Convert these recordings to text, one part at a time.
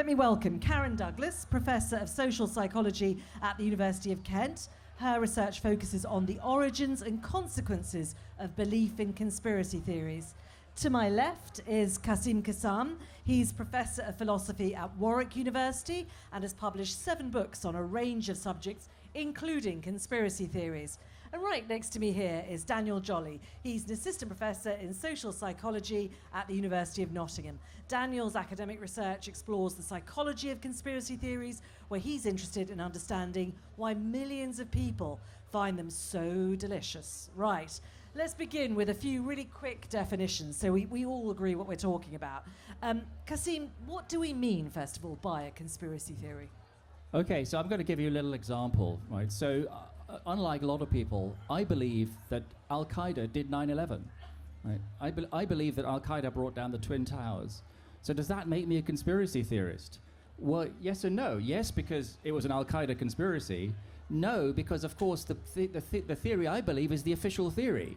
Let me welcome Karen Douglas, Professor of Social Psychology at the University of Kent. Her research focuses on the origins and consequences of belief in conspiracy theories. To my left is Quassim Cassam. He's Professor of Philosophy at Warwick University and has published 7 books on a range of subjects, including conspiracy theories. And right next to me here is Daniel Jolly. He's an assistant professor in social psychology at the University of Nottingham. Daniel's academic research explores the psychology of conspiracy theories, where he's interested in understanding why millions of people find them so delicious. Right, let's begin with a few really quick definitions so we all agree what we're talking about. Quassim, what do we mean, first of all, by a conspiracy theory? Okay, so I'm going to give you a little example, right? So, unlike a lot of people, I believe that Al-Qaeda did 9/11. Right? I believe that Al-Qaeda brought down the Twin Towers. So does that make me a conspiracy theorist? Well, yes and no. Yes, because it was an Al-Qaeda conspiracy. No, because, of course, the theory I believe is the official theory.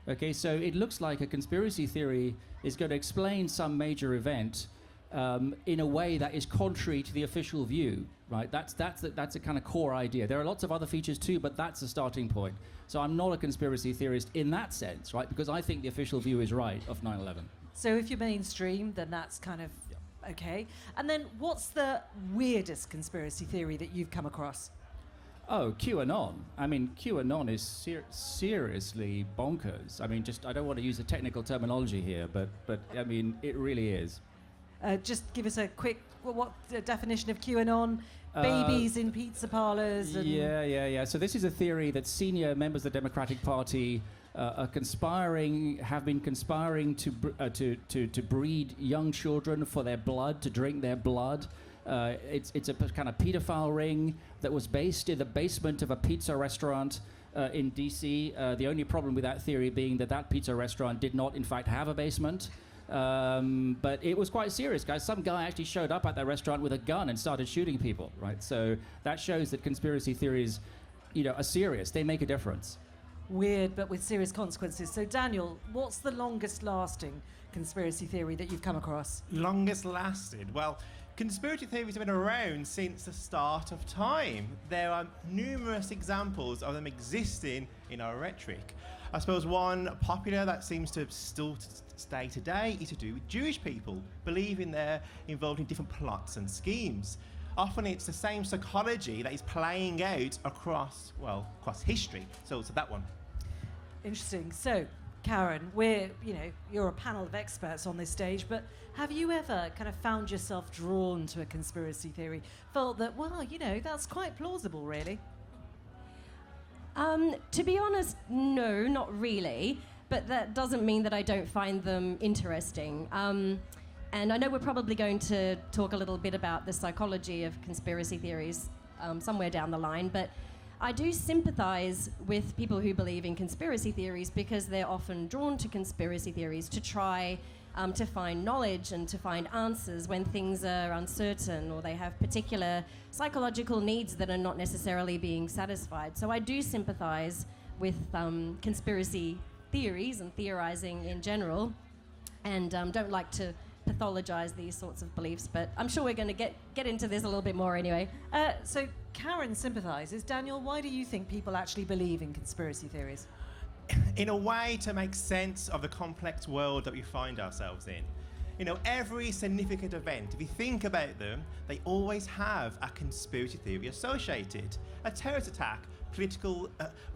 Okay, so it looks like a conspiracy theory is going to explain some major event in a way that is contrary to the official view, right? That's a kind of core idea. There are lots of other features too, but that's a starting point. So I'm not a conspiracy theorist in that sense, right? Because I think the official view is right of 9/11. So if you're mainstream, then that's kind of okay. And then what's the weirdest conspiracy theory that you've come across? Oh, QAnon. I mean, QAnon is seriously bonkers. I mean, I don't want to use the technical terminology here, but I mean, it really is. Just give us a quick, what the definition of QAnon? Babies in pizza parlors? And Yeah. So this is a theory that senior members of the Democratic Party have been conspiring to breed young children for their blood, to drink their blood. It's a kind of pedophile ring that was based in the basement of a pizza restaurant in D.C. The only problem with that theory being that pizza restaurant did not, in fact, have a basement. But it was quite serious, guys. Some guy actually showed up at that restaurant with a gun and started shooting people, right? So that shows that conspiracy theories, are serious. They make a difference. Weird, but with serious consequences. So, Daniel, what's the longest-lasting conspiracy theory that you've come across? Longest-lasting? Well, conspiracy theories have been around since the start of time. There are numerous examples of them existing in our rhetoric. I suppose one popular that seems to still stay today is to do with Jewish people, believing they're involved in different plots and schemes. Often it's the same psychology that is playing out across history. So that one. Interesting. So, Karen, you're a panel of experts on this stage, but have you ever kind of found yourself drawn to a conspiracy theory? Felt that, that's quite plausible, really? To be honest, no, not really. But that doesn't mean that I don't find them interesting. And I know we're probably going to talk a little bit about the psychology of conspiracy theories somewhere down the line, but I do sympathize with people who believe in conspiracy theories because they're often drawn to conspiracy theories to try to find knowledge and to find answers when things are uncertain or they have particular psychological needs that are not necessarily being satisfied. So I do sympathize with conspiracy theories and theorizing in general, and don't like to pathologize these sorts of beliefs, but I'm sure we're going to get into this a little bit more anyway. So Karen sympathizes. Daniel, why do you think people actually believe in conspiracy theories? In a way to make sense of the complex world that we find ourselves in. Every significant event, if you think about them, they always have a conspiracy theory associated. A terrorist attack,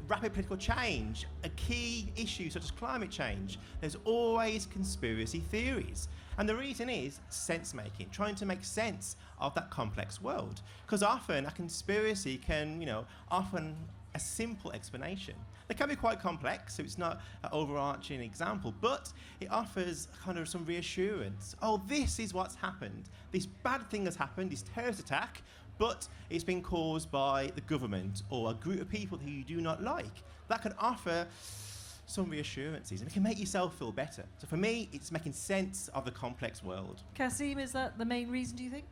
rapid political change, a key issue such as climate change. There's always conspiracy theories. And the reason is sense-making, trying to make sense of that complex world. Because often a conspiracy can, often a simple explanation. They can be quite complex, so it's not an overarching example, but it offers kind of some reassurance. Oh, this is what's happened. This bad thing has happened, this terrorist attack, but it's been caused by the government or a group of people who you do not like. That can offer some reassurances, and it can make yourself feel better. So for me, it's making sense of the complex world. Quassim, is that the main reason, do you think?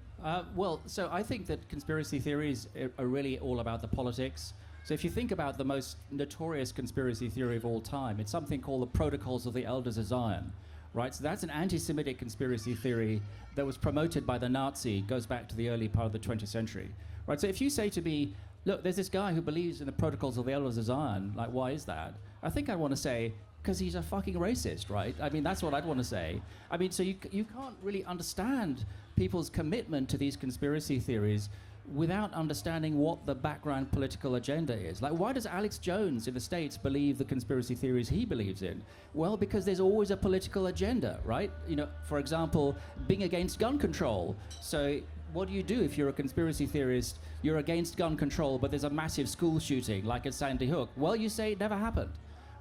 So I think that conspiracy theories are really all about the politics. So if you think about the most notorious conspiracy theory of all time, it's something called the Protocols of the Elders of Zion, right? So that's an anti-Semitic conspiracy theory that was promoted by the Nazi, goes back to the early part of the 20th century, right? So if you say to me, look, there's this guy who believes in the protocols of the elders of Zion, like, why is that? I think I want to say, because he's a fucking racist, right? I mean, that's what I'd want to say. I mean, so you can't really understand people's commitment to these conspiracy theories without understanding what the background political agenda is. Like, why does Alex Jones in the States believe the conspiracy theories he believes in? Well, because there's always a political agenda, right? You know, for example, being against gun control. So what do you do if you're a conspiracy theorist? You're against gun control, but there's a massive school shooting, like at Sandy Hook. Well, you say it never happened,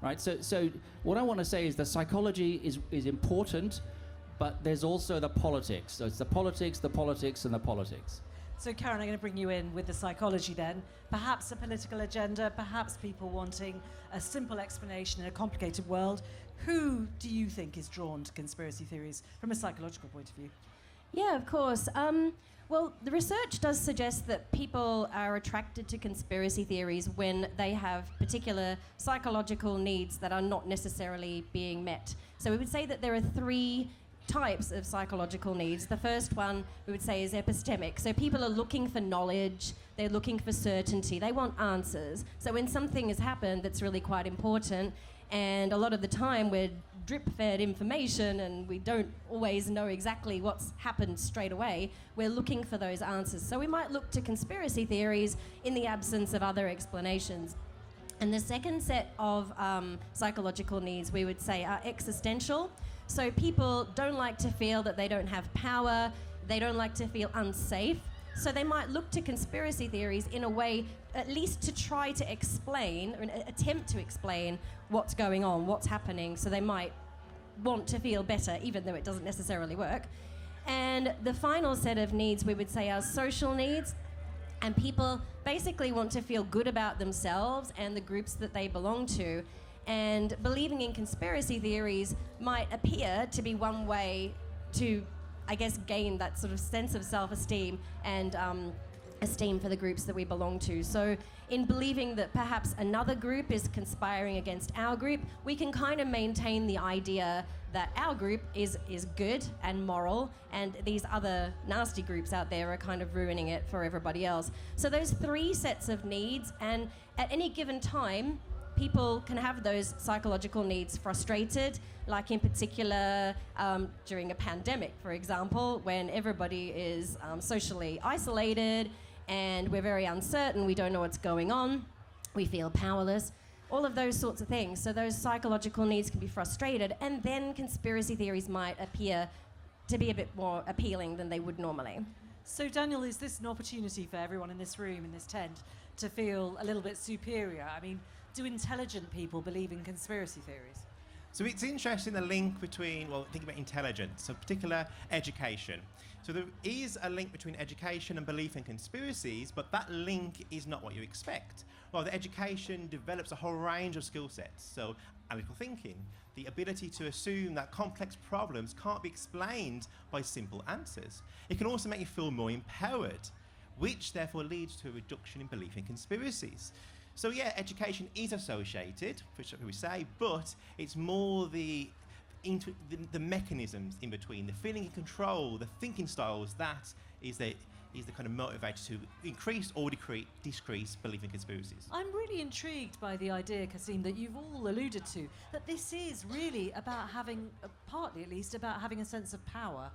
right? So what I want to say is the psychology is important, but there's also the politics. So it's the politics, and the politics. So, Karen, I'm going to bring you in with the psychology then. Perhaps a political agenda, perhaps people wanting a simple explanation in a complicated world. Who do you think is drawn to conspiracy theories from a psychological point of view? Yeah, of course. Well, the research does suggest that people are attracted to conspiracy theories when they have particular psychological needs that are not necessarily being met. So we would say that there are three types of psychological needs. The first one we would say is epistemic. So people are looking for knowledge, they're looking for certainty, they want answers. So when something has happened that's really quite important, and a lot of the time we're drip-fed information and we don't always know exactly what's happened straight away, we're looking for those answers. So we might look to conspiracy theories in the absence of other explanations. And the second set of psychological needs we would say are existential. So people don't like to feel that they don't have power, they don't like to feel unsafe, so they might look to conspiracy theories in a way at least to try to explain, or attempt to explain what's going on, what's happening, so they might want to feel better even though it doesn't necessarily work. And the final set of needs we would say are social needs, and people basically want to feel good about themselves and the groups that they belong to. And believing in conspiracy theories might appear to be one way to, I guess, gain that sort of sense of self-esteem and esteem for the groups that we belong to. So in believing that perhaps another group is conspiring against our group, we can kind of maintain the idea that our group is good and moral, and these other nasty groups out there are kind of ruining it for everybody else. So those three sets of needs, and at any given time, people can have those psychological needs frustrated, like in particular during a pandemic, for example, when everybody is socially isolated and we're very uncertain, we don't know what's going on, we feel powerless, all of those sorts of things. So those psychological needs can be frustrated, and then conspiracy theories might appear to be a bit more appealing than they would normally. So, Daniel, is this an opportunity for everyone in this room, in this tent, to feel a little bit superior? I mean, do intelligent people believe in conspiracy theories? So it's interesting the link between, well, think about intelligence, so particular education. So there is a link between education and belief in conspiracies, but that link is not what you expect. Well, the education develops a whole range of skill sets. So analytical thinking, the ability to assume that complex problems can't be explained by simple answers. It can also make you feel more empowered, which therefore leads to a reduction in belief in conspiracies. So yeah, education is associated, which we say, but it's more the mechanisms in between, the feeling in control, the thinking styles, that is the kind of motivator to increase or decrease belief in conspiracies. I'm really intrigued by the idea, Quassim, that you've all alluded to, that this is really about having, partly at least, about having a sense of power.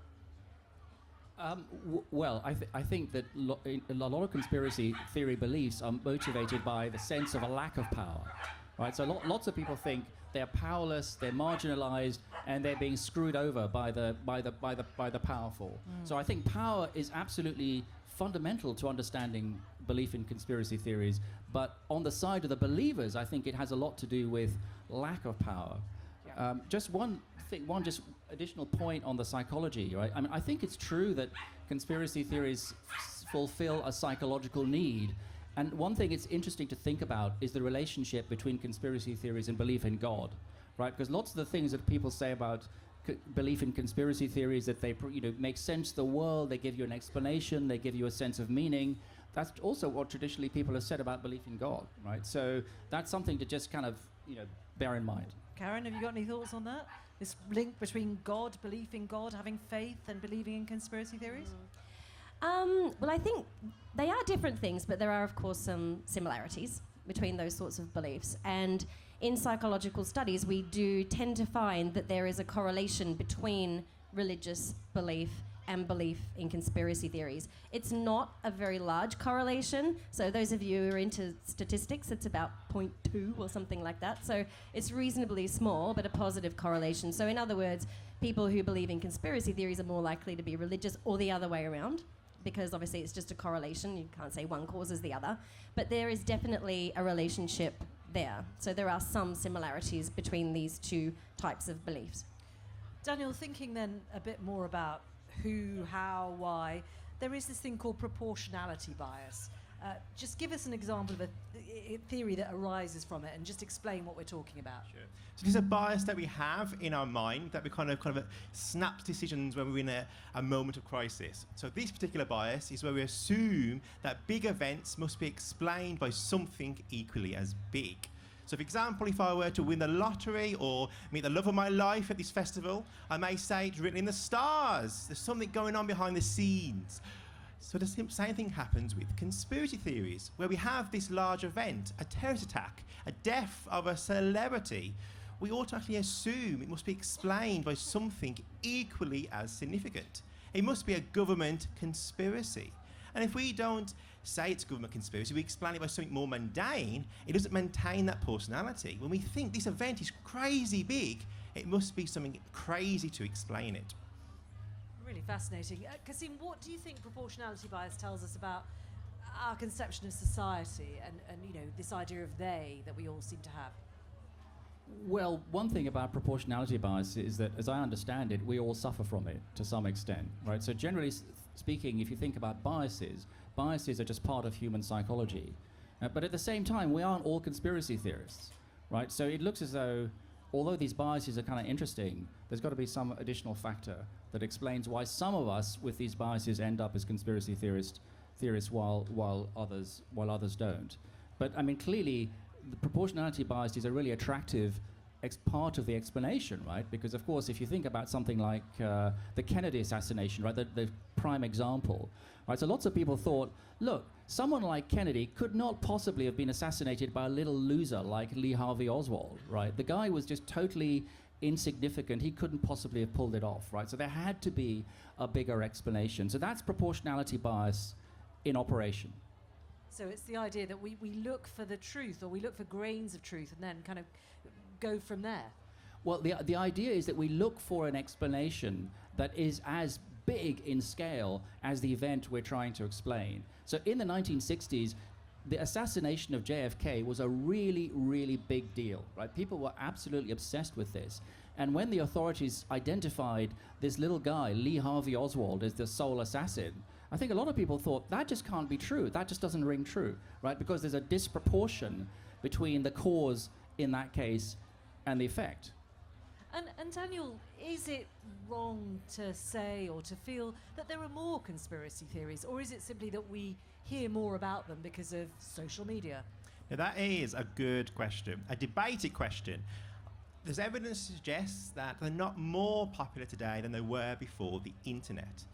Well, I think that a lot of conspiracy theory beliefs are motivated by the sense of a lack of power, right? So lots of people think they're powerless, they're marginalized, and they're being screwed over by the powerful. So I think power is absolutely fundamental to understanding belief in conspiracy theories. But on the side of the believers, I think it has a lot to do with lack of power. Yeah. Just one additional point on the psychology, right? I mean, I think it's true that conspiracy theories fulfill a psychological need. And one thing it's interesting to think about is the relationship between conspiracy theories and belief in God, right? Because lots of the things that people say about belief in conspiracy theories, that they make sense to the world, they give you an explanation, they give you a sense of meaning. That's also what traditionally people have said about belief in God, right? So that's something to just kind of bear in mind. Karen, have you got any thoughts on that? This link between God, belief in God, having faith, and believing in conspiracy theories? Well, I think they are different things, but there are, of course, some similarities between those sorts of beliefs. And in psychological studies, we do tend to find that there is a correlation between religious belief and belief in conspiracy theories. It's not a very large correlation. So those of you who are into statistics, it's about 0.2 or something like that. So it's reasonably small, but a positive correlation. So in other words, people who believe in conspiracy theories are more likely to be religious, or the other way around, because obviously it's just a correlation. You can't say one causes the other. But there is definitely a relationship there. So there are some similarities between these two types of beliefs. Daniel, thinking then a bit more about who, how, why, there is this thing called proportionality bias. Just give us an example of a theory that arises from it and just explain what we're talking about. Sure. So there's a bias that we have in our mind that we kind of snaps decisions when we're in a moment of crisis. So this particular bias is where we assume that big events must be explained by something equally as big. So, for example, if I were to win the lottery or meet the love of my life at this festival, I may say it's written in the stars. There's something going on behind the scenes. So the same thing happens with conspiracy theories, where we have this large event, a terrorist attack, a death of a celebrity. We automatically assume it must be explained by something equally as significant. It must be a government conspiracy. And if we don't say it's a government conspiracy, we explain it by something more mundane, it doesn't maintain that personality. When we think this event is crazy big, it must be something crazy to explain it. Really fascinating. Quassim, what do you think proportionality bias tells us about our conception of society and you know, this idea of they that we all seem to have? Well, one thing about proportionality bias is that, as I understand it, we all suffer from it to some extent, right? So generally speaking, if you think about biases are just part of human psychology. But at the same time, we aren't all conspiracy theorists, right? So it looks as though, although these biases are kind of interesting, there's got to be some additional factor that explains why some of us with these biases end up as conspiracy theorists while others don't. But I mean, clearly, the proportionality bias is a really attractive part of the explanation, right? Because of course, if you think about something like the Kennedy assassination, right, the prime example, right? So lots of people thought, look, someone like Kennedy could not possibly have been assassinated by a little loser like Lee Harvey Oswald, right? The guy was just totally insignificant. He couldn't possibly have pulled it off, right? So there had to be a bigger explanation. So that's proportionality bias in operation. So it's the idea that we look for the truth, or we look for grains of truth and then kind of go from there. Well, the idea is that we look for an explanation that is as big in scale as the event we're trying to explain. So in the 1960s, the assassination of JFK was a really, really big deal, right? People were absolutely obsessed with this. And when the authorities identified this little guy, Lee Harvey Oswald, as the sole assassin, I think a lot of people thought, that just can't be true. That just doesn't ring true, right? Because there's a disproportion between the cause in that case and the effect. And Daniel, is it wrong to say or to feel that there are more conspiracy theories, or is it simply that we hear more about them because of social media? Now that is a good question, a debated question. There's evidence to suggest that they're not more popular today than they were before the internet.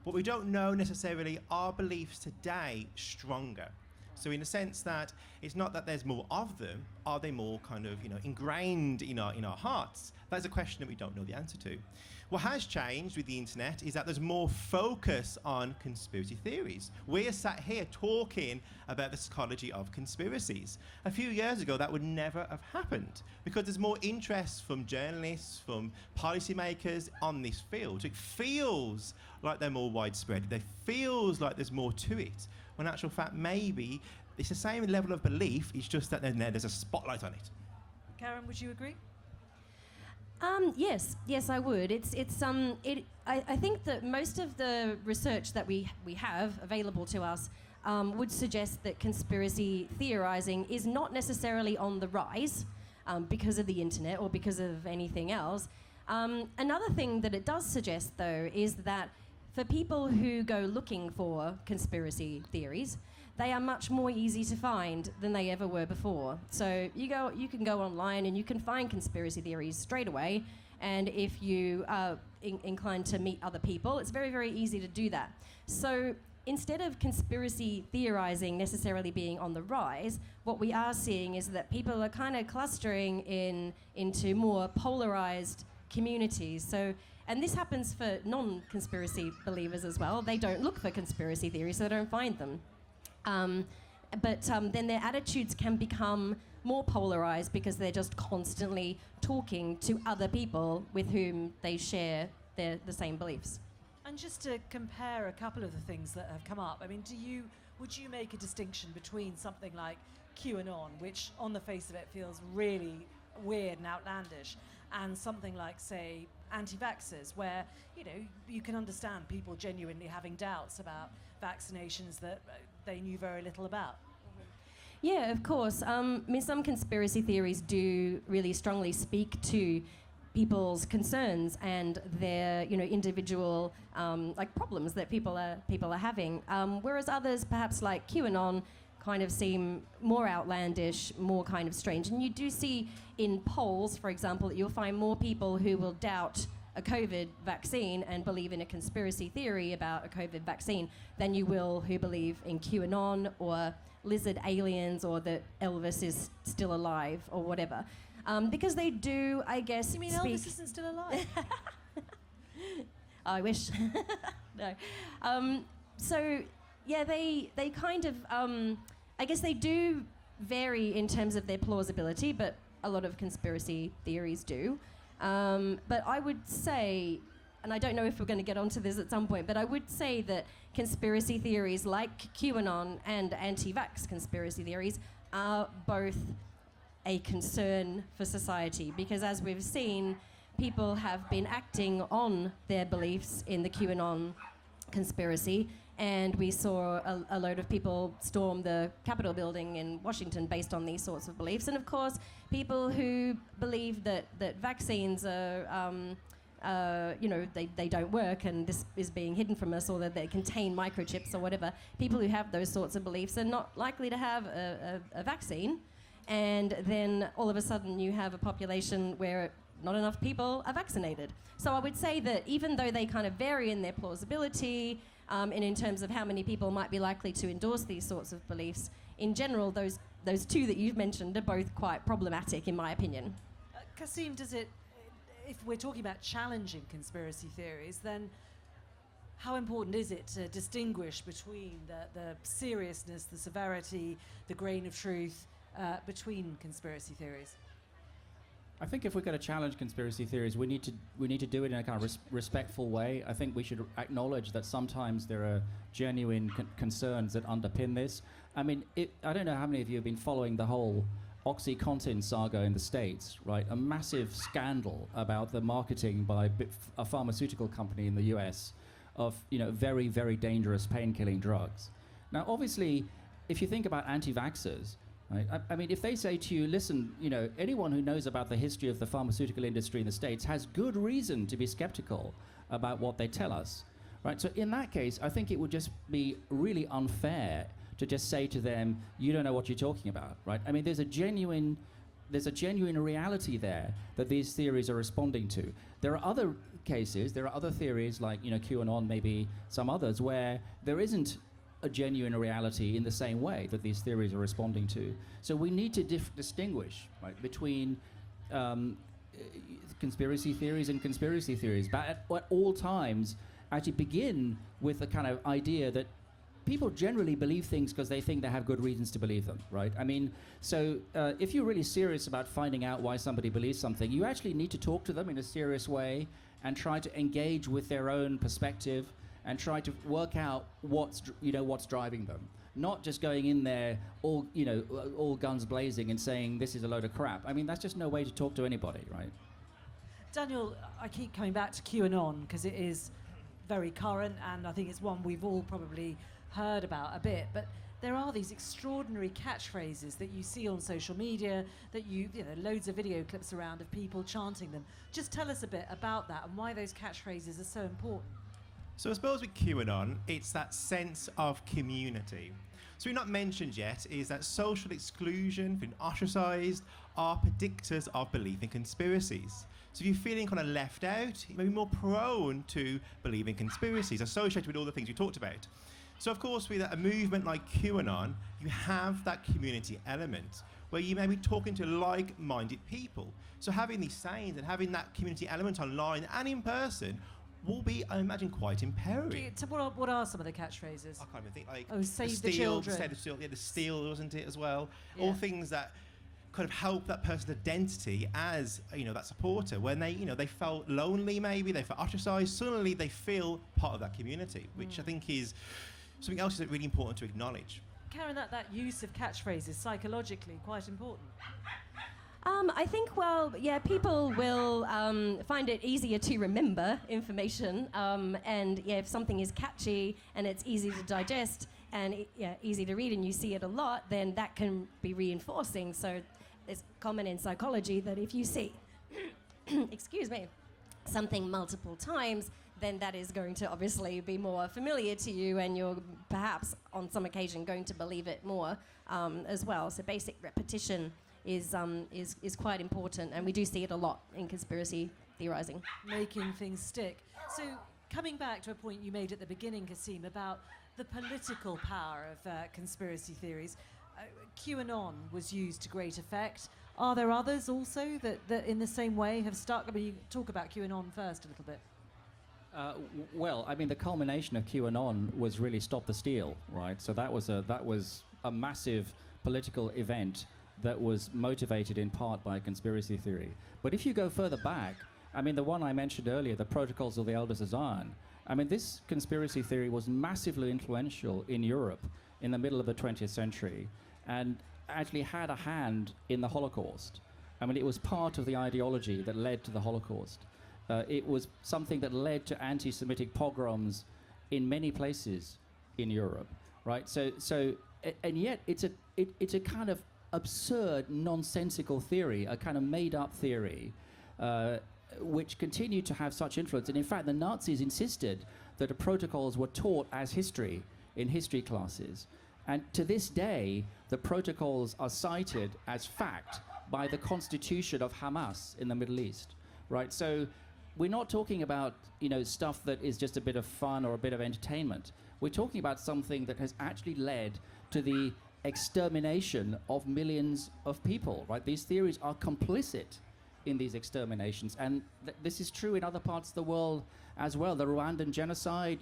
But we don't know necessarily, are beliefs today stronger? So in the sense that it's not that there's more of them, are they more kind of, ingrained in our hearts? That's a question that we don't know the answer to. What has changed with the internet is that there's more focus on conspiracy theories. We're sat here talking about the psychology of conspiracies. A few years ago, that would never have happened because there's more interest from journalists, from policymakers on this field. So it feels like they're more widespread. It feels like there's more to it. When in actual fact, maybe it's the same level of belief, it's just that there's a spotlight on it. Karen, would you agree? Yes, I would. I think that most of the research that we have available to us would suggest that conspiracy theorizing is not necessarily on the rise because of the internet or because of anything else. Another thing that it does suggest, though, is that for people who go looking for conspiracy theories, they are much more easy to find than they ever were before. So you can go online and you can find conspiracy theories straight away. And if you are inclined to meet other people, it's very, very easy to do that. So instead of conspiracy theorizing necessarily being on the rise, what we are seeing is that people are kind of clustering into more polarized communities. So, and this happens for non-conspiracy believers as well. They don't look for conspiracy theories, so they don't find them. But then their attitudes can become more polarized because they're just constantly talking to other people with whom they share the same beliefs. And just to compare a couple of the things that have come up, I mean, would you make a distinction between something like QAnon, which on the face of it feels really weird and outlandish, and something like, say, anti-vaxxers, where, you know, you can understand people genuinely having doubts about vaccinations that they knew very little about? Yeah, of course. I mean, some conspiracy theories do really strongly speak to people's concerns and their, you know, individual like problems that people are having. Whereas others, perhaps like QAnon, kind of seem more outlandish, more kind of strange. And you do see in polls, for example, that you'll find more people who will doubt a COVID vaccine and believe in a conspiracy theory about a COVID vaccine than you will who believe in QAnon or lizard aliens or that Elvis is still alive or whatever. Because they do, I guess, You mean speak... Elvis isn't still alive? I wish. No. So, yeah, they kind of... I guess they do vary in terms of their plausibility, but a lot of conspiracy theories do. But I would say, and I don't know if we're going to get onto this at some point, but I would say that conspiracy theories like QAnon and anti-vax conspiracy theories are both a concern for society, because as we've seen, people have been acting on their beliefs in the QAnon conspiracy, and we saw a load of people storm the Capitol building in Washington based on these sorts of beliefs. And of course, people who believe that vaccines are, you know, they don't work and this is being hidden from us, or that they contain microchips or whatever, people who have those sorts of beliefs are not likely to have a vaccine. And then all of a sudden you have a population where not enough people are vaccinated. So I would say that even though they kind of vary in their plausibility, and in terms of how many people might be likely to endorse these sorts of beliefs, in general, those two that you've mentioned are both quite problematic, in my opinion. Quassim, if we're talking about challenging conspiracy theories, then how important is it to distinguish between the seriousness, the severity, the grain of truth between conspiracy theories? I think if we're going to challenge conspiracy theories, we need to do it in a kind of respectful way. I think we should acknowledge that sometimes there are genuine concerns that underpin this. I mean, I don't know how many of you have been following the whole OxyContin saga in the States, right? A massive scandal about the marketing by a pharmaceutical company in the US of, you know, very, very dangerous pain-killing drugs. Now, obviously, if you think about anti-vaxxers, right? I mean, if they say to you, listen, you know, anyone who knows about the history of the pharmaceutical industry in the States has good reason to be skeptical about what they tell us, right? So in that case, I think it would just be really unfair to just say to them, you don't know what you're talking about, right? I mean, there's a genuine reality there that these theories are responding to. There are other cases, there are other theories like, you know, QAnon, maybe some others, where there isn't a genuine reality in the same way that these theories are responding to. So we need to distinguish, right, between conspiracy theories and conspiracy theories, but at all times actually begin with the kind of idea that people generally believe things because they think they have good reasons to believe them, right? I mean, so if you're really serious about finding out why somebody believes something, you actually need to talk to them in a serious way and try to engage with their own perspective and try to work out what's driving them. Not just going in there all guns blazing and saying this is a load of crap. I mean, that's just no way to talk to anybody, right? Daniel, I keep coming back to QAnon because it is very current and I think it's one we've all probably heard about a bit, but there are these extraordinary catchphrases that you see on social media, that you know, loads of video clips around of people chanting them. Just tell us a bit about that and why those catchphrases are so important. So I suppose with QAnon, it's that sense of community. So we've not mentioned yet is that social exclusion, being ostracised, are predictors of belief in conspiracies. So if you're feeling kind of left out, you may be more prone to believe in conspiracies associated with all the things we talked about. So of course, with a movement like QAnon, you have that community element where you may be talking to like-minded people. So having these sayings and having that community element online and in person will be, I imagine, quite empowering. So what are some of the catchphrases? I can't even think, like Save the children. Save the children, yeah, the steel, wasn't it, as well? Yeah. All things that kind of help that person's identity as, that supporter. When they, they felt lonely, maybe, they felt ostracised, suddenly they feel part of that community, which I think is something else that's really important to acknowledge. Karen, that use of catchphrases psychologically quite important. I think, people will find it easier to remember information, and if something is catchy and it's easy to digest and easy to read and you see it a lot, then that can be reinforcing. So it's common in psychology that if you see, something multiple times, then that is going to obviously be more familiar to you, and you're perhaps on some occasion going to believe it more as well. So basic repetition is quite important, and we do see it a lot in conspiracy theorizing. Making things stick. So coming back to a point you made at the beginning, Quassim, about the political power of conspiracy theories, QAnon was used to great effect. Are there others also that in the same way have stuck? I mean, you talk about QAnon first a little bit. The culmination of QAnon was really Stop the Steal, right? So that was a massive political event that was motivated in part by conspiracy theory. But if you go further back, the one I mentioned earlier, the Protocols of the Elders of Zion, this conspiracy theory was massively influential in Europe in the middle of the 20th century and actually had a hand in the Holocaust. It was part of the ideology that led to the Holocaust. It was something that led to anti-Semitic pogroms in many places in Europe, right? And yet it's a kind of absurd, nonsensical theory, a kind of made-up theory, which continued to have such influence. And in fact, the Nazis insisted that the protocols were taught as history in history classes. And to this day, the protocols are cited as fact by the constitution of Hamas in the Middle East, right? So we're not talking about, stuff that is just a bit of fun or a bit of entertainment. We're talking about something that has actually led to the extermination of millions of people, right? These theories are complicit in these exterminations, and this is true in other parts of the world as well. The Rwandan genocide,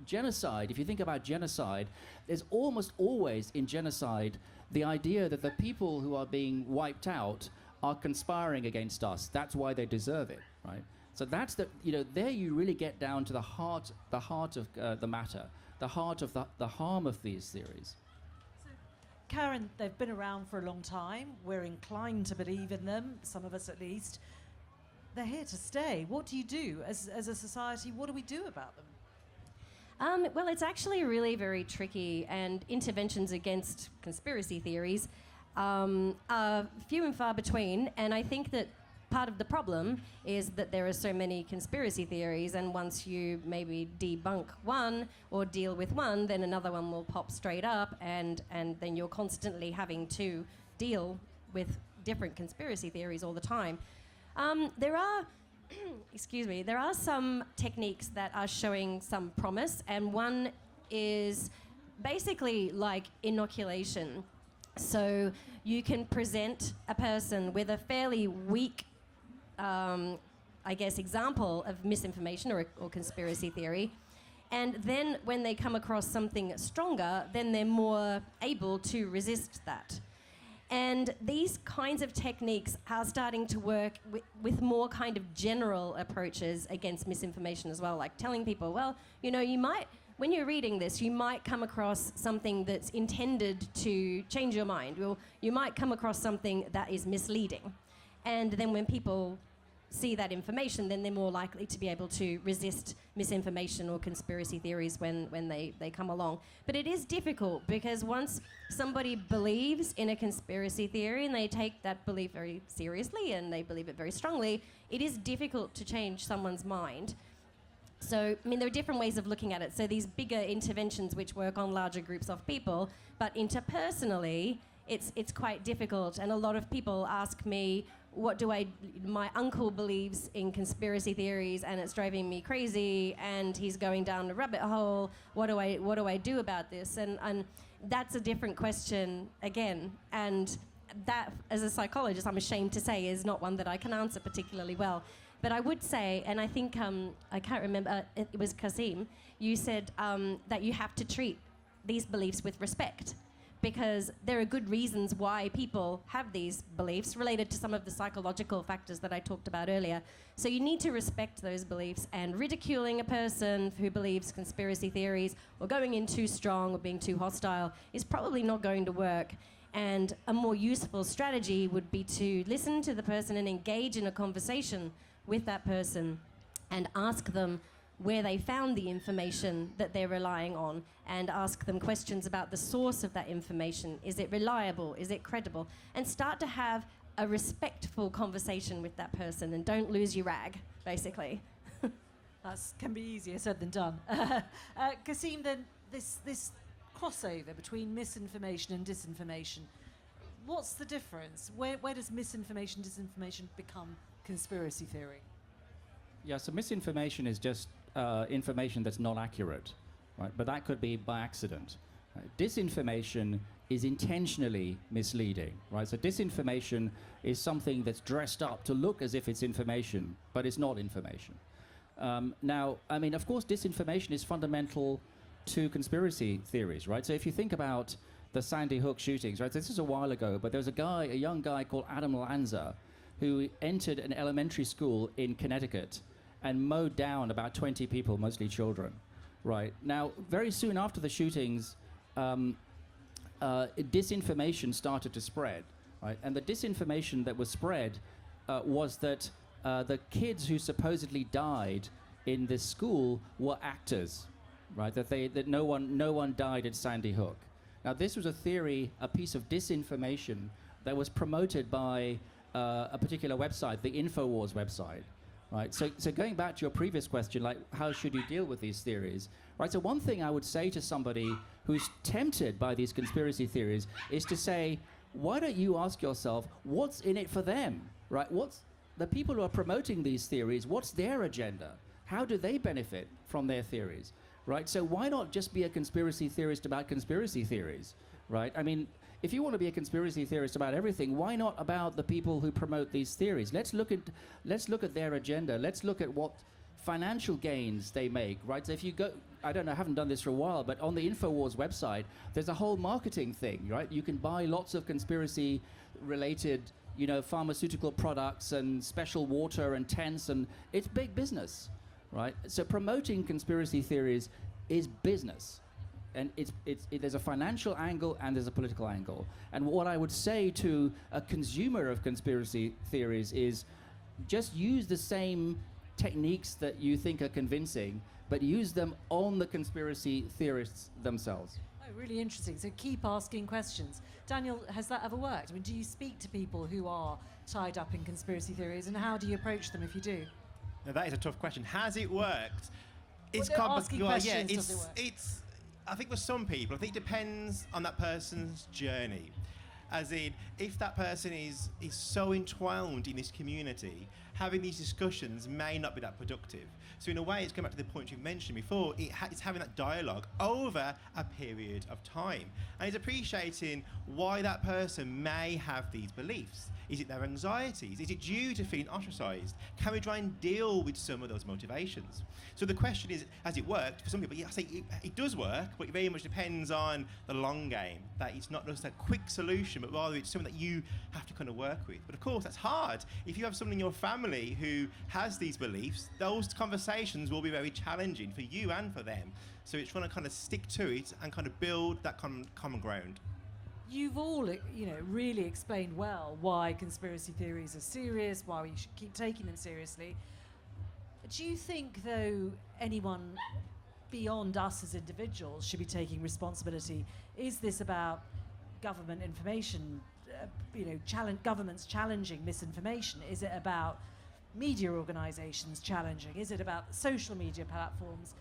genocide, if you think about genocide, there's almost always in genocide the idea that the people who are being wiped out are conspiring against us. That's why they deserve it, right? So that's there you really get down to the heart of the matter, the heart of the harm of these theories. Karen, they've been around for a long time. We're inclined to believe in them, some of us at least. They're here to stay. What do you do as a society? What do we do about them? It's actually really very tricky, and interventions against conspiracy theories are few and far between, and I think that part of the problem is that there are so many conspiracy theories, and once you maybe debunk one or deal with one, then another one will pop straight up, and then you're constantly having to deal with different conspiracy theories all the time. There are there are some techniques that are showing some promise, and one is basically like inoculation. So you can present a person with a fairly weak example of misinformation or conspiracy theory. And then when they come across something stronger, then they're more able to resist that. And these kinds of techniques are starting to work with more kind of general approaches against misinformation as well, like telling people, well, you might, when you're reading this, you might come across something that's intended to change your mind. Well, you might come across something that is misleading. And then when people see that information, then they're more likely to be able to resist misinformation or conspiracy theories when they come along. But it is difficult, because once somebody believes in a conspiracy theory and they take that belief very seriously and they believe it very strongly, it is difficult to change someone's mind. So, I mean, there are different ways of looking at it. So these bigger interventions which work on larger groups of people, but interpersonally, it's quite difficult. And a lot of people ask me, my uncle believes in conspiracy theories and it's driving me crazy and he's going down a rabbit hole. What do I do about this? And that's a different question again. And that, as a psychologist, I'm ashamed to say, is not one that I can answer particularly well. But I would say, and I think, I can't remember, it was Quassim, you said that you have to treat these beliefs with respect, because there are good reasons why people have these beliefs related to some of the psychological factors that I talked about earlier. So you need to respect those beliefs, and ridiculing a person who believes conspiracy theories or going in too strong or being too hostile is probably not going to work. And a more useful strategy would be to listen to the person and engage in a conversation with that person and ask them where they found the information that they're relying on, and ask them questions about the source of that information. Is it reliable? Is it credible? And start to have a respectful conversation with that person, and don't lose your rag, basically. That can be easier said than done. Quassim, then, this crossover between misinformation and disinformation, what's the difference? Where does misinformation, disinformation become conspiracy theory? Yeah, so misinformation is just information that's not accurate, right? But that could be by accident. Disinformation is intentionally misleading, right? So disinformation is something that's dressed up to look as if it's information, but it's not information. Now, I mean, of course, disinformation is fundamental to conspiracy theories, right? So if you think about the Sandy Hook shootings, right? This is a while ago, but there was a young guy called Adam Lanza, who entered an elementary school in Connecticut and mowed down about 20 people, mostly children, right? Now, very soon after the shootings, disinformation started to spread, right? And the disinformation that was spread was that the kids who supposedly died in this school were actors, right? That no one died at Sandy Hook. Now, this was a theory, a piece of disinformation that was promoted by a particular website, the InfoWars website, right? So going back to your previous question, like, how should you deal with these theories, right? So one thing I would say to somebody who's tempted by these conspiracy theories is to say, why don't you ask yourself, what's in it for them, right? What's the people who are promoting these theories, what's their agenda? How do they benefit from their theories, right? So why not just be a conspiracy theorist about conspiracy theories, right? I mean, if you want to be a conspiracy theorist about everything, why not about the people who promote these theories? Let's look at their agenda. Let's look at what financial gains they make, right? So if you go, I don't know, I haven't done this for a while, but on the InfoWars website, there's a whole marketing thing, right? You can buy lots of conspiracy-related, pharmaceutical products and special water and tents, and it's big business, right? So promoting conspiracy theories is business. And there's a financial angle and there's a political angle. And what I would say to a consumer of conspiracy theories is just use the same techniques that you think are convincing, but use them on the conspiracy theorists themselves. Oh, really interesting. So keep asking questions. Daniel, has that ever worked? I mean, do you speak to people who are tied up in conspiracy theories, and how do you approach them if you do? Now, that is a tough question. Has it worked? Asking questions, does it work? I think for some people, I think it depends on that person's journey. As in, if that person is so entwined in this community, having these discussions may not be that productive. So in a way, it's going back to the point you've mentioned before, it's having that dialogue over a period of time. And it's appreciating why that person may have these beliefs. Is it their anxieties? Is it due to feeling ostracised? Can we try and deal with some of those motivations? So the question is, has it worked? For some people, I say it does work, but it very much depends on the long game. That it's not just a quick solution, but rather it's something that you have to kind of work with. But of course, that's hard. If you have someone in your family who has these beliefs, those conversations will be very challenging for you and for them. So it's trying to kind of stick to it and kind of build that common ground. You've all, really explained well why conspiracy theories are serious, why we should keep taking them seriously. Do you think, though, anyone beyond us as individuals should be taking responsibility? Is this about government information, governments challenging misinformation? Is it about media organisations challenging? Is it about social media platforms?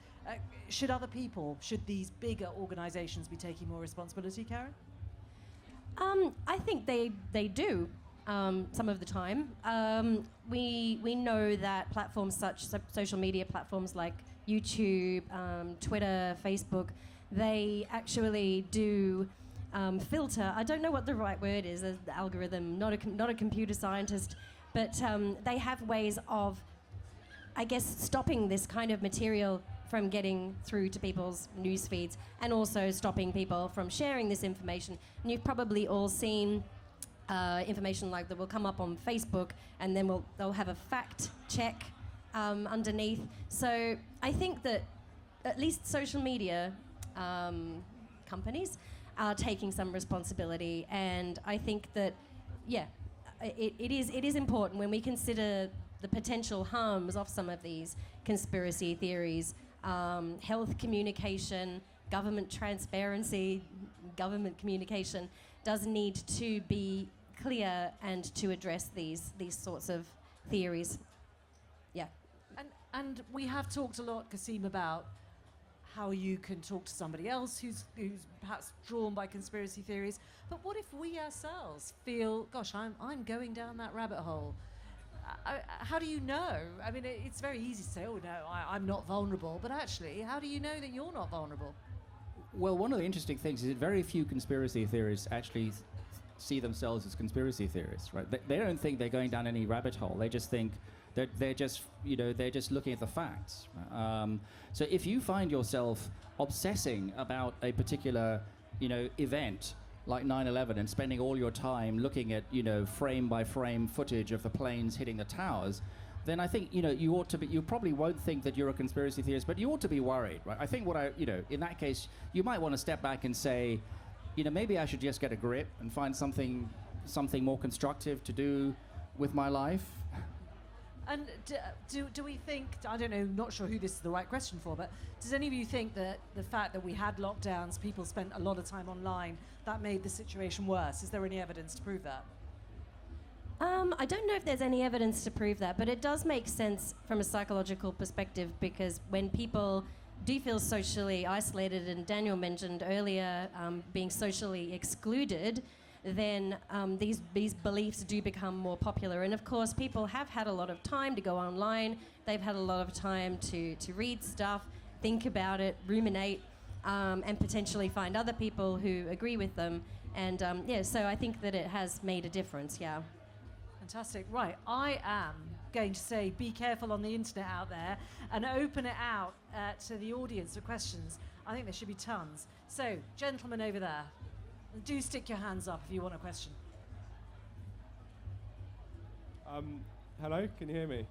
Should these bigger organisations be taking more responsibility, Karen? I think they do some of the time. We know that platforms social media platforms like YouTube, Twitter, Facebook, they actually do filter. I don't know what the right word is. The algorithm. Not a computer scientist, but they have ways of, I guess, stopping this kind of material from getting through to people's news feeds, and also stopping people from sharing this information. And you've probably all seen information like that will come up on Facebook, and then they'll have a fact check underneath. So I think that at least social media companies are taking some responsibility, and I think that, it is important when we consider the potential harms of some of these conspiracy theories. Health communication, government transparency, government communication does need to be clear and to address these sorts of theories. Yeah. And we have talked a lot, Quassim, about how you can talk to somebody else who's perhaps drawn by conspiracy theories. But what if we ourselves feel, gosh, I'm going down that rabbit hole? How do you know? I mean, it's very easy to say, oh, no, I'm not vulnerable. But actually, how do you know that you're not vulnerable? Well, one of the interesting things is that very few conspiracy theorists actually see themselves as conspiracy theorists, right? They don't think they're going down any rabbit hole. They just think they're just looking at the facts. So if you find yourself obsessing about a particular, event like 9/11 and spending all your time looking at, frame by frame footage of the planes hitting the towers, then I think, you probably won't think that you're a conspiracy theorist, but you ought to be worried, right? I think in that case, you might want to step back and say, maybe I should just get a grip and find something more constructive to do with my life. And do we think, I don't know, not sure who this is the right question for, but does any of you think that the fact that we had lockdowns, people spent a lot of time online, that made the situation worse? Is there any evidence to prove that? I don't know if there's any evidence to prove that, but it does make sense from a psychological perspective, because when people do feel socially isolated, and Daniel mentioned earlier being socially excluded, then these beliefs do become more popular. And of course, people have had a lot of time to go online. They've had a lot of time to read stuff, think about it, ruminate, and potentially find other people who agree with them. And so I think that it has made a difference, yeah. Fantastic. Right, I am going to say be careful on the internet out there and open it out to the audience for questions. I think there should be tons. So, gentlemen over there, do stick your hands up if you want a question. Hello, can you hear me?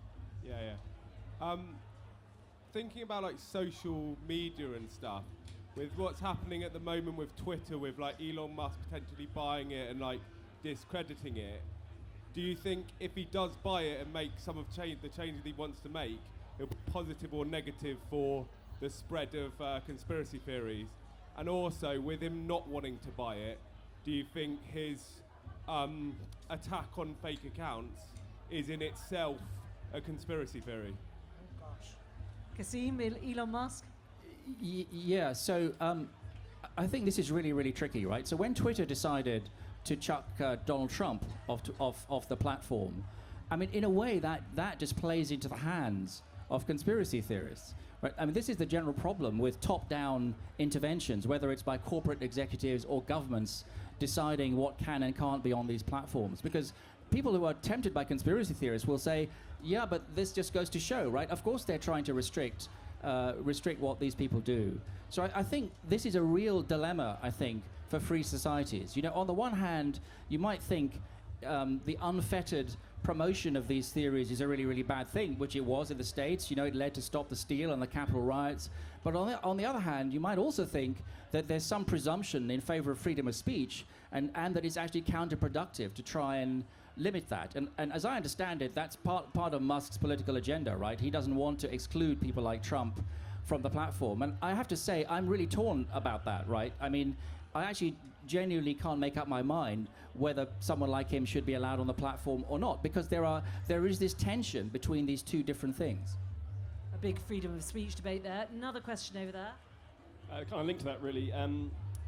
Yeah. Thinking about like social media and stuff, with what's happening at the moment with Twitter, with like Elon Musk potentially buying it and like discrediting it, do you think if he does buy it and make some of the changes he wants to make, it'll be positive or negative for the spread of conspiracy theories? And also, with him not wanting to buy it, do you think his attack on fake accounts is in itself a conspiracy theory? Oh, gosh. Quassim, Elon Musk? Yeah, so I think this is really, really tricky, right? So when Twitter decided to chuck Donald Trump off the platform, I mean, in a way, that just plays into the hands of conspiracy theorists. Right? I mean, this is the general problem with top-down interventions, whether it's by corporate executives or governments deciding what can and can't be on these platforms. Because people who are tempted by conspiracy theorists will say, yeah, but this just goes to show, right? Of course they're trying to restrict what these people do. So I think this is a real dilemma, I think, for free societies. On the one hand, you might think the unfettered promotion of these theories is a really, really bad thing, which it was in the States. It led to Stop the Steal and the Capitol riots. But on the other hand, you might also think that there's some presumption in favor of freedom of speech, and that it's actually counterproductive to try and limit that. And as I understand it, that's part of Musk's political agenda, right? He doesn't want to exclude people like Trump from the platform. And I have to say, I'm really torn about that, right? I mean, I actually genuinely can't make up my mind whether someone like him should be allowed on the platform or not, because there is this tension between these two different things. A big freedom of speech debate there. Another question over there. Kind of linked to that, really.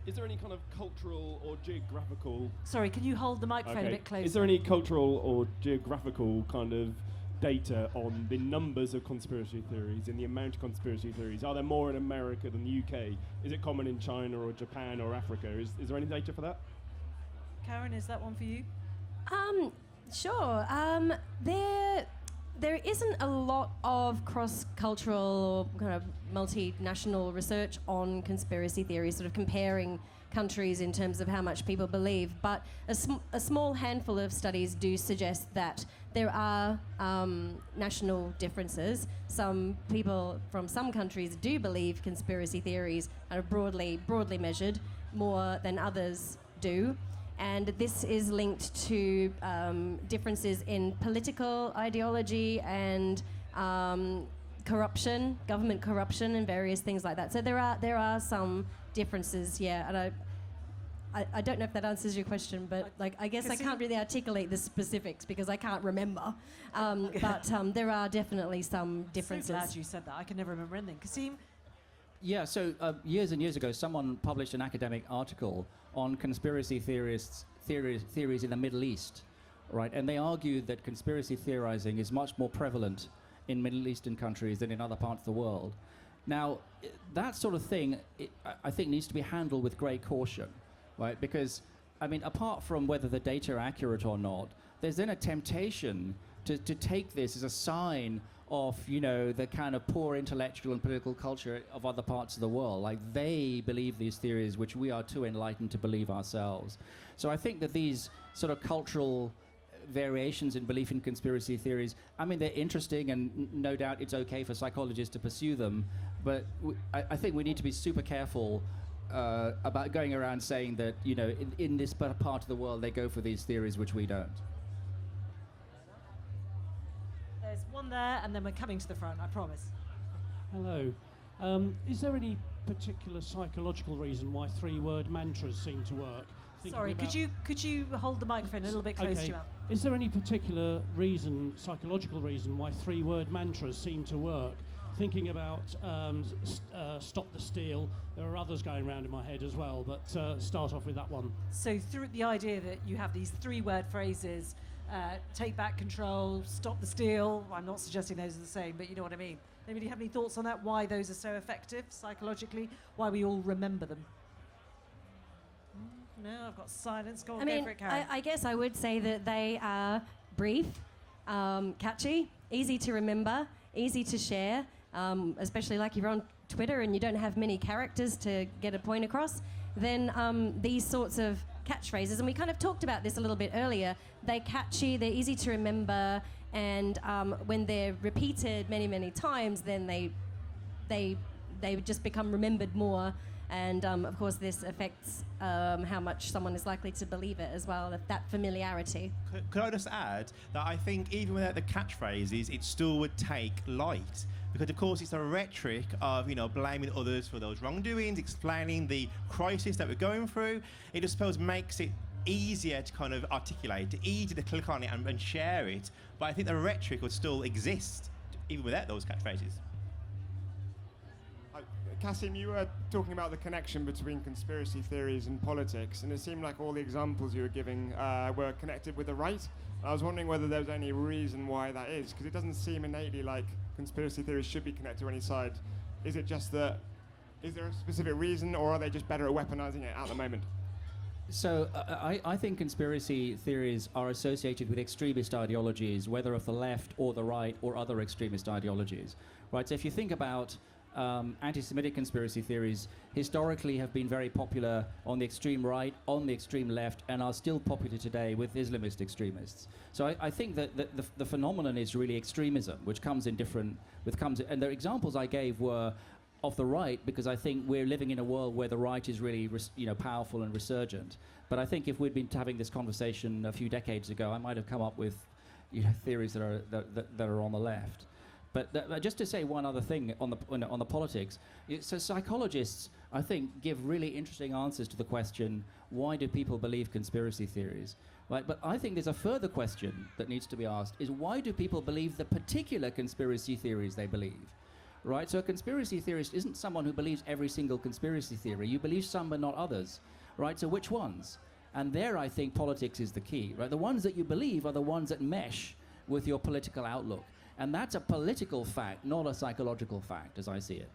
Is there any kind of cultural or geographical... Sorry, can you hold the microphone a bit closer? Is there any cultural or geographical kind of data on the numbers of conspiracy theories and the amount of conspiracy theories? Are there more in America than the UK? Is it common in China or Japan or Africa? Is there any data for that? Karen, is that one for you? Sure. There isn't a lot of cross-cultural or kind of multinational research on conspiracy theories, sort of comparing countries in terms of how much people believe, but a small handful of studies do suggest that there are national differences. Some people from some countries do believe conspiracy theories are broadly measured more than others do. And this is linked to differences in political ideology and corruption, government corruption, and various things like that. So there are some differences, yeah. And I don't know if that answers your question, but I guess I can't really articulate the specifics because I can't remember. But there are definitely some differences. So glad you said that. I can never remember anything. Quassim? Yeah, so years and years ago, someone published an academic article on conspiracy theories in the Middle East, right? And they argued that conspiracy theorizing is much more prevalent in Middle Eastern countries than in other parts of the world. Now, that sort of thing, I think, needs to be handled with great caution, right? Because, I mean, apart from whether the data are accurate or not, there's then a temptation to take this as a sign of, you know, the kind of poor intellectual and political culture of other parts of the world. Like, they believe these theories which we are too enlightened to believe ourselves. So I think that these sort of cultural variations in belief in conspiracy theories, I mean, they're interesting, and no doubt it's okay for psychologists to pursue them, but I think we need to be super careful about going around saying that, you know, in this part of the world they go for these theories which we don't. There's one there, and then we're coming to the front, I promise. Hello. Is there any particular psychological reason why three-word mantras seem to work? Sorry, could you hold the microphone a little bit closer to you? Is there any particular reason, psychological reason, why three-word mantras seem to work? Thinking about Stop the Steal, there are others going around in my head as well, but start off with that one. So through the idea that you have these three-word phrases, take back control, stop the steal. I'm not suggesting those are the same, but you know what I mean. Anybody have any thoughts on that? Why those are so effective psychologically? Why we all remember them? No, I've got silence. Go on, go for it, Karen. I guess I would say that they are brief, catchy, easy to remember, easy to share, especially like you're on Twitter and you don't have many characters to get a point across. Then these sorts of catchphrases, and we kind of talked about this a little bit earlier, they're catchy, they're easy to remember, and when they're repeated many, many times, then they just become remembered more. And of course, this affects how much someone is likely to believe it as well, that familiarity. Could I just add that I think even without the catchphrases, it still would take light. Because, of course, it's a rhetoric of, you know, blaming others for those wrongdoings, explaining the crisis that we're going through. It, I suppose, makes it easier to kind of articulate, easier to click on it and share it. But I think the rhetoric would still exist, even without those catchphrases. Quassim, you were talking about the connection between conspiracy theories and politics, and it seemed like all the examples you were giving were connected with the right. I was wondering whether there was any reason why that is, because it doesn't seem innately like conspiracy theories should be connected to any side. Is it just that, is there a specific reason, or are they just better at weaponizing it at the moment? So I think conspiracy theories are associated with extremist ideologies, whether of the left or the right or other extremist ideologies, right? So if you think about anti-Semitic conspiracy theories, historically have been very popular on the extreme right, on the extreme left, and are still popular today with Islamist extremists. So I think that the phenomenon is really extremism, which comes in different, and the examples I gave were of the right, because I think we're living in a world where the right is really powerful and resurgent. But I think if we'd been having this conversation a few decades ago, I might have come up with theories that are on the left. But just to say one other thing on the politics, so psychologists, I think, give really interesting answers to the question, why do people believe conspiracy theories? Right? But I think there's a further question that needs to be asked, is why do people believe the particular conspiracy theories they believe? Right? So a conspiracy theorist isn't someone who believes every single conspiracy theory. You believe some but not others. Right? So which ones? And there, I think, politics is the key. Right? The ones that you believe are the ones that mesh with your political outlook. And that's a political fact, not a psychological fact, as I see it.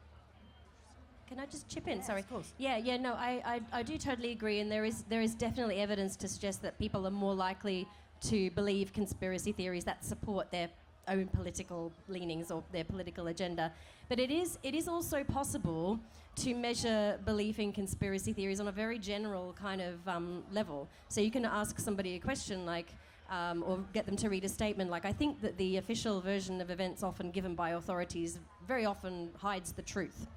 Can I just chip in? Yes, Sorry. of course. Yeah, no, I do totally agree, and there is definitely evidence to suggest that people are more likely to believe conspiracy theories that support their own political leanings or their political agenda. But it is also possible to measure belief in conspiracy theories on a very general kind of level. So you can ask somebody a question like, or get them to read a statement like, I think that the official version of events often given by authorities very often hides the truth.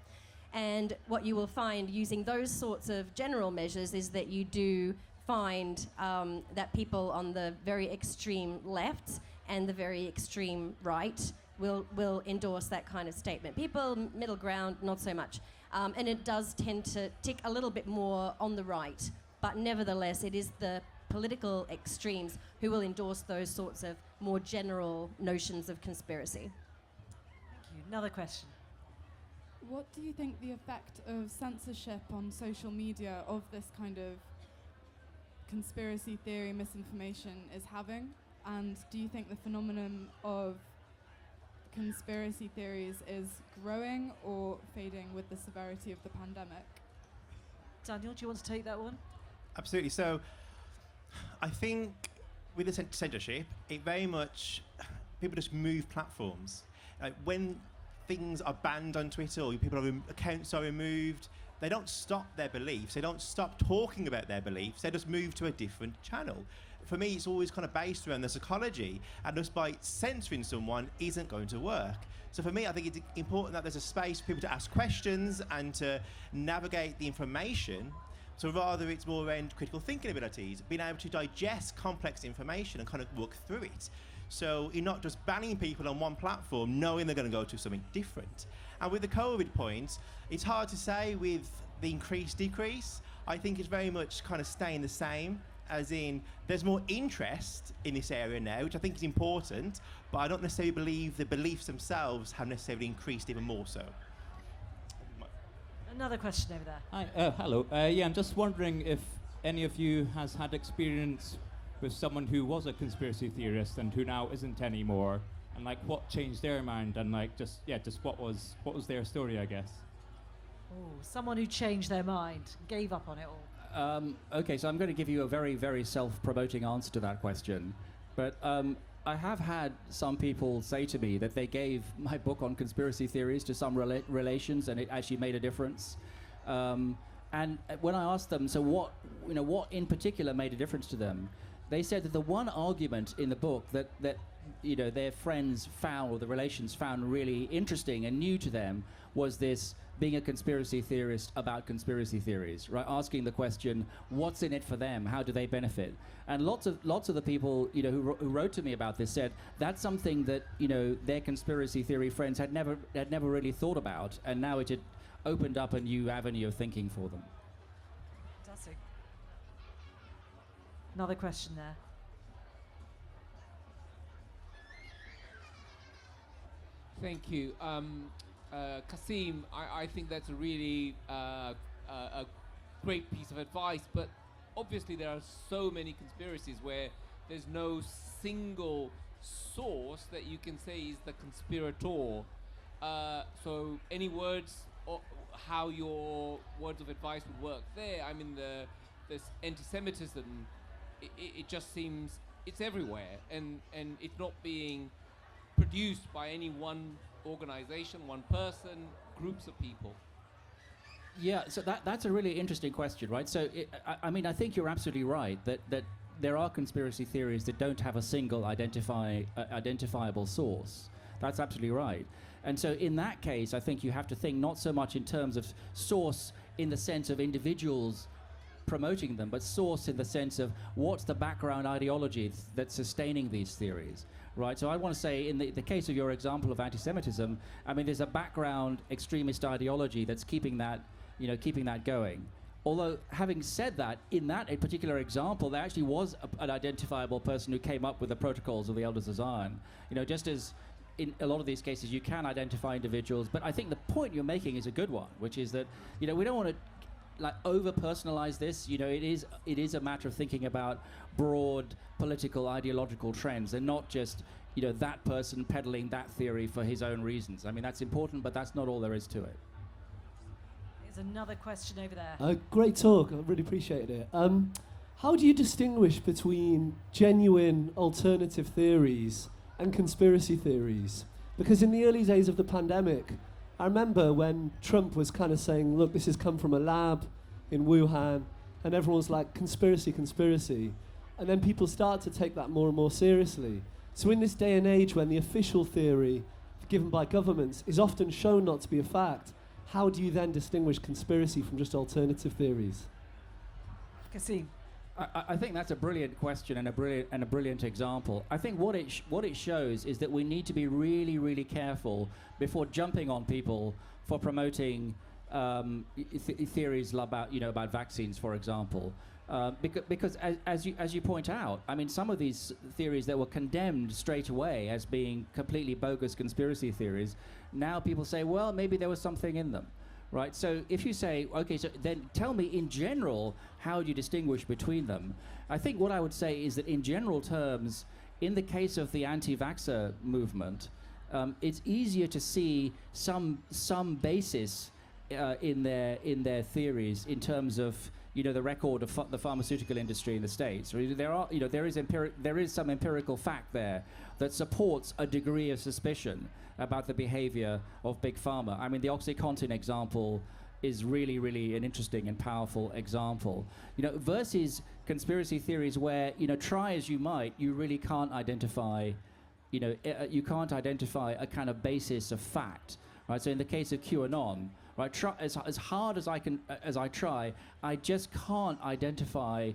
And what you will find using those sorts of general measures is that you do find that people on the very extreme left and the very extreme right will endorse that kind of statement. People middle ground, not so much. And it does tend to tick a little bit more on the right. But nevertheless, it is the political extremes who will endorse those sorts of more general notions of conspiracy. Thank you. Another question. What do you think the effect of censorship on social media of this kind of conspiracy theory misinformation is having? And do you think the phenomenon of conspiracy theories is growing or fading with the severity of the pandemic? Daniel, do you want to take that one? Absolutely. So I think with the censorship, it very much, people just move platforms. When things are banned on Twitter or accounts are removed, they don't stop their beliefs. They don't stop talking about their beliefs. They just move to a different channel. For me, it's always kind of based around the psychology, and just by censoring someone isn't going to work. So for me, I think it's important that there's a space for people to ask questions and to navigate the information. So rather it's more around critical thinking abilities, being able to digest complex information and kind of work through it. So you're not just banning people on one platform knowing they're going to go to something different. And with the COVID point, it's hard to say with the decrease. I think it's very much kind of staying the same, as in there's more interest in this area now, which I think is important, but I don't necessarily believe the beliefs themselves have necessarily increased even more so. Another question over there. Hi, hello. I'm just wondering if any of you has had experience with someone who was a conspiracy theorist and who now isn't anymore, and like what changed their mind, and like just what was their story, I guess. Oh, someone who changed their mind, gave up on it all. Okay, so I'm going to give you a very, very self-promoting answer to that question. But I have had some people say to me that they gave my book on conspiracy theories to some relations, and it actually made a difference. And when I asked them, so what in particular made a difference to them, they said that the one argument in the book that their friends found, or the relations found really interesting and new to them, was this being a conspiracy theorist about conspiracy theories, right? Asking the question, what's in it for them? How do they benefit? And lots of the people who wrote to me about this said that's something that their conspiracy theory friends had never really thought about, and now it had opened up a new avenue of thinking for them. Fantastic. Another question there. Thank you. Quassim, I think that's a really a great piece of advice, but obviously there are so many conspiracies where there's no single source that you can say is the conspirator. So any words or how your words of advice would work there? I mean, this anti-Semitism, it just seems it's everywhere, and it's not being produced by any one organization, one person, groups of people. Yeah, so that's a really interesting question, right? So, I think you're absolutely right that there are conspiracy theories that don't have a single identifiable source. That's absolutely right. And so in that case, I think you have to think not so much in terms of source in the sense of individuals promoting them, but source in the sense of what's the background ideology that's sustaining these theories, right? So I want to say, in the case of your example of anti-Semitism, I mean, there's a background extremist ideology that's keeping that going. Although, having said that, in that a particular example, there actually was an identifiable person who came up with the protocols of the Elders of Zion. Just as in a lot of these cases, you can identify individuals, but I think the point you're making is a good one, which is that, we don't want to over-personalize this. It is a matter of thinking about broad political, ideological trends, and not just, that person peddling that theory for his own reasons. I mean, that's important, but that's not all there is to it. There's another question over there. Great talk. I really appreciated it. How do you distinguish between genuine alternative theories and conspiracy theories? Because in the early days of the pandemic, I remember when Trump was kind of saying, look, this has come from a lab in Wuhan, and everyone was like, conspiracy, conspiracy. And then people start to take that more and more seriously. So in this day and age when the official theory given by governments is often shown not to be a fact, how do you then distinguish conspiracy from just alternative theories? Quassim. I think that's a brilliant question and a brilliant example. I think what it shows is that we need to be really, really careful before jumping on people for promoting theories about vaccines, for example. Because as you point out, I mean, some of these theories that were condemned straight away as being completely bogus conspiracy theories, now people say, well, maybe there was something in them, right? So if you say, okay, so then tell me in general, how do you distinguish between them? I think what I would say is that in general terms, in the case of the anti-vaxxer movement, it's easier to see some basis in their theories in terms of the record of the pharmaceutical industry in the States. There is some empirical fact there that supports a degree of suspicion about the behavior of big pharma. I mean, the OxyContin example is really, really an interesting and powerful example. Versus conspiracy theories where, try as you might, you really can't identify, you can't identify a kind of basis of fact, right? So in the case of QAnon, right, as hard as I try, I just can't identify,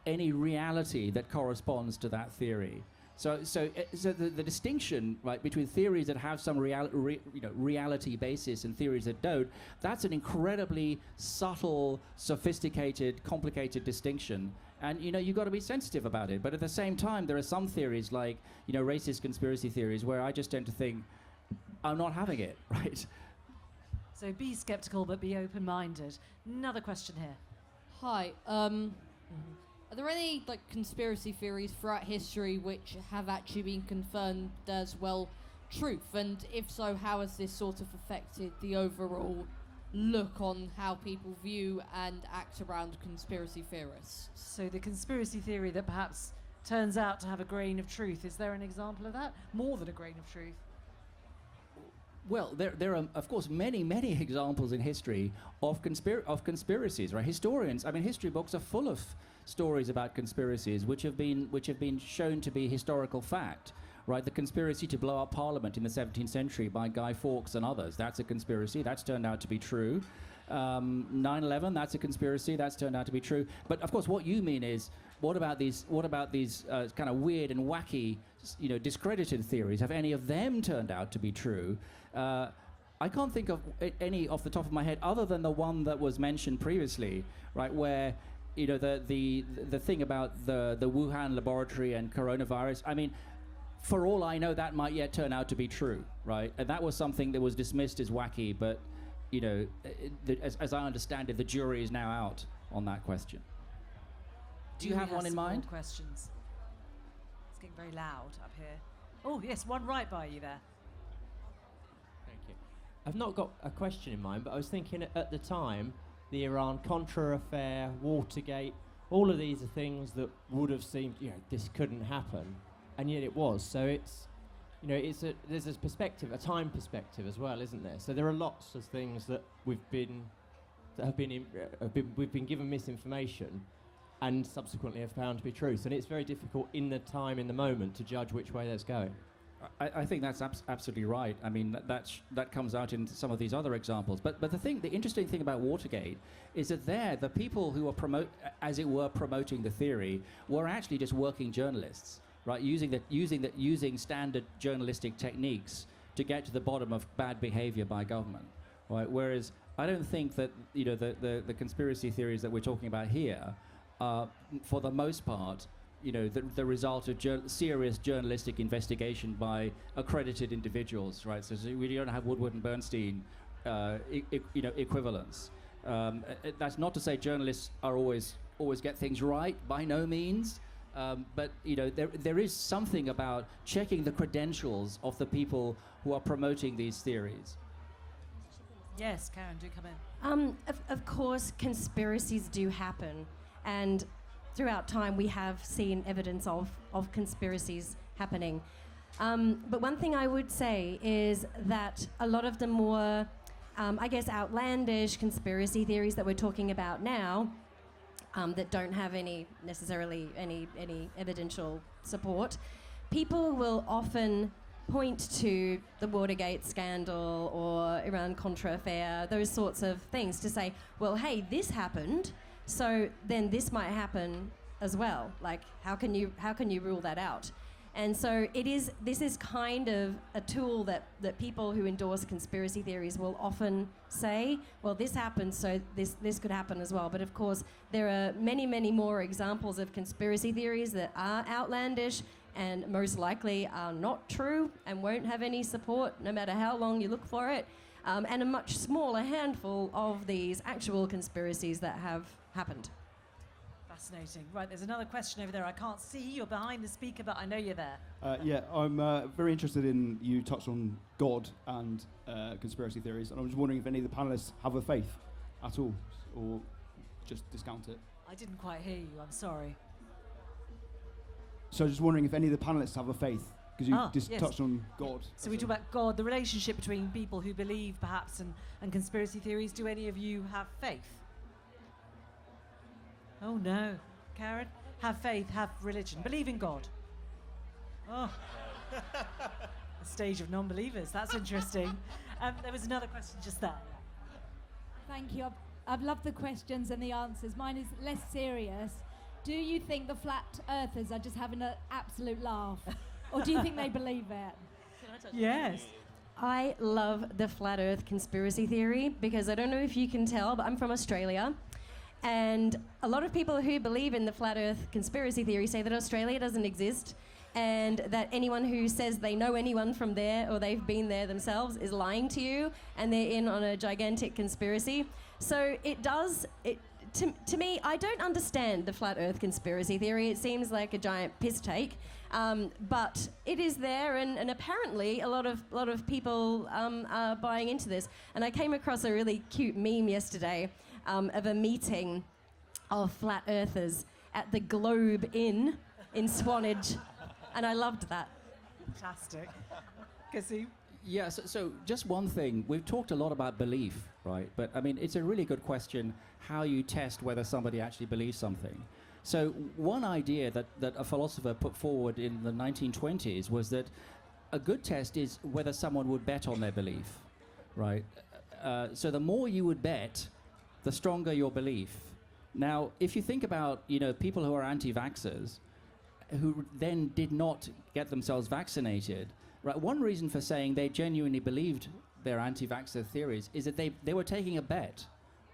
any reality that corresponds to that theory. So the distinction, right, between theories that have some reality basis and theories that don't, that's an incredibly subtle, sophisticated, complicated distinction. And you've got to be sensitive about it. But at the same time, there are some theories like racist conspiracy theories where I just tend to think, I'm not having it, right? So be skeptical, but be open-minded. Another question here. Hi. Are there any conspiracy theories throughout history which have actually been confirmed as truth? And if so, how has this sort of affected the overall look on how people view and act around conspiracy theorists? So the conspiracy theory that perhaps turns out to have a grain of truth, is there an example of that? More than a grain of truth? Well, there are, of course, many, many examples in history of conspiracies, right? Historians, I mean, history books are full of stories about conspiracies which have been shown to be historical fact, right? The conspiracy to blow up Parliament in the 17th century by Guy Fawkes and others, that's a conspiracy, that's turned out to be true. 9/11, that's a conspiracy, that's turned out to be true. But of course, what you mean is, what about these kind of weird and wacky, discredited theories? Have any of them turned out to be true? I can't think of any off the top of my head, other than the one that was mentioned previously, right, where the thing about the Wuhan laboratory and coronavirus. I mean, for all I know, that might yet turn out to be true, right? And that was something that was dismissed as wacky, but as I understand it, the jury is now out on that question. Do you have one in mind? More questions. It's getting very loud up here. Oh yes, one right by you there. Thank you. I've not got a question in mind, but I was thinking at the time, the Iran-Contra affair, Watergate, all of these are things that would have seemed, this couldn't happen, and yet it was. So it's, there's a perspective, a time perspective as well, isn't there? So there are lots of things that we've been given misinformation, and subsequently have found to be truth. And it's very difficult in the time, in the moment, to judge which way that's going. I think that's absolutely right. I mean, that comes out in some of these other examples. But the interesting thing about Watergate is that the people who were promoting the theory were actually just working journalists, right? Using standard journalistic techniques to get to the bottom of bad behavior by government, right? Whereas I don't think that the conspiracy theories that we're talking about here are, for the most part, the result of serious journalistic investigation by accredited individuals, right? So we don't have Woodward and Bernstein equivalents. That's not to say journalists are always get things right, by no means. But there is something about checking the credentials of the people who are promoting these theories. Yes, Karen, do come in. Of course, conspiracies do happen, and throughout time we have seen evidence of conspiracies happening. But one thing I would say is that a lot of the more, outlandish conspiracy theories that we're talking about now, that don't have necessarily any evidential support, people will often point to the Watergate scandal or Iran-Contra affair, those sorts of things, to say, well, hey, this happened, so then this might happen as well. Like, how can you rule that out? And so this is kind of a tool that people who endorse conspiracy theories will often say, well, this happened, so this could happen as well. But of course, there are many, many more examples of conspiracy theories that are outlandish and most likely are not true and won't have any support no matter how long you look for it, and a much smaller handful of these actual conspiracies that have happened. Fascinating. Right, there's another question over there. I can't see. You're behind the speaker, but I know you're there. I'm very interested in, you touched on God and conspiracy theories, and I was wondering if any of the panelists have a faith at all, or just discount it. I didn't quite hear you. I'm sorry. So I was just wondering if any of the panelists have a faith, because you Yes. touched on God. So we talk about God, the relationship between people who believe, perhaps, and conspiracy theories. Do any of you have faith? Oh, no. Karen? Have faith, have religion. Believe in God. Oh. A stage of non-believers. That's interesting. There was another question just there. Thank you. I've loved the questions and the answers. Mine is less serious. Do you think the flat earthers are just having an absolute laugh? Or do you think they believe it? Yes. I love the flat earth conspiracy theory because I don't know if you can tell, but I'm from Australia. And a lot of people who believe in the flat earth conspiracy theory say that Australia doesn't exist and that anyone who says they know anyone from there or they've been there themselves is lying to you and they're in on a gigantic conspiracy. So to me, I don't understand the flat earth conspiracy theory. It seems like a giant piss take. But it is there, and apparently a lot of people are buying into this. And I came across a really cute meme yesterday of a meeting of flat earthers at the Globe Inn in Swanage, and I loved that. Fantastic. Quassim? Yeah, so just one thing. We've talked a lot about belief, right? But, I mean, it's a really good question how you test whether somebody actually believes something. So one idea that a philosopher put forward in the 1920s was that a good test is whether someone would bet on their belief, right? So the more you would bet, the stronger your belief. Now, if you think about, people who are anti-vaxxers, who then did not get themselves vaccinated, right? One reason for saying they genuinely believed their anti-vaxxer theories is that they were taking a bet,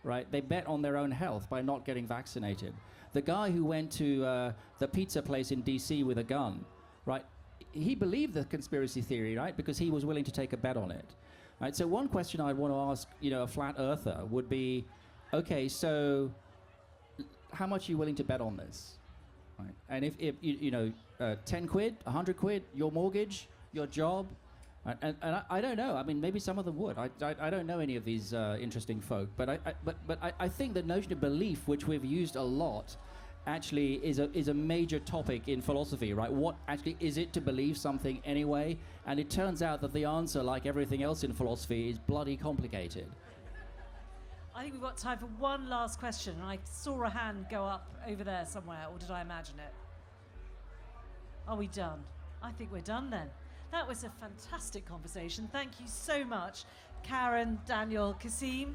right? They bet on their own health by not getting vaccinated. The guy who went to the pizza place in DC with a gun, right? He believed the conspiracy theory, right? Because he was willing to take a bet on it, right? So one question I'd want to ask, a flat earther would be, okay, so how much are you willing to bet on this? Right? And if 10 quid, 100 quid, your mortgage, your job, right? And I don't know. I mean, maybe some of them would. I don't know any of these interesting folk. But I think the notion of belief, which we've used a lot, actually is a major topic in philosophy, right? What actually is it to believe something anyway? And it turns out that the answer, like everything else in philosophy, is bloody complicated. I think we've got time for one last question. And I saw a hand go up over there somewhere, or did I imagine it? Are we done? I think we're done then. That was a fantastic conversation. Thank you so much, Karen, Daniel, Quassim.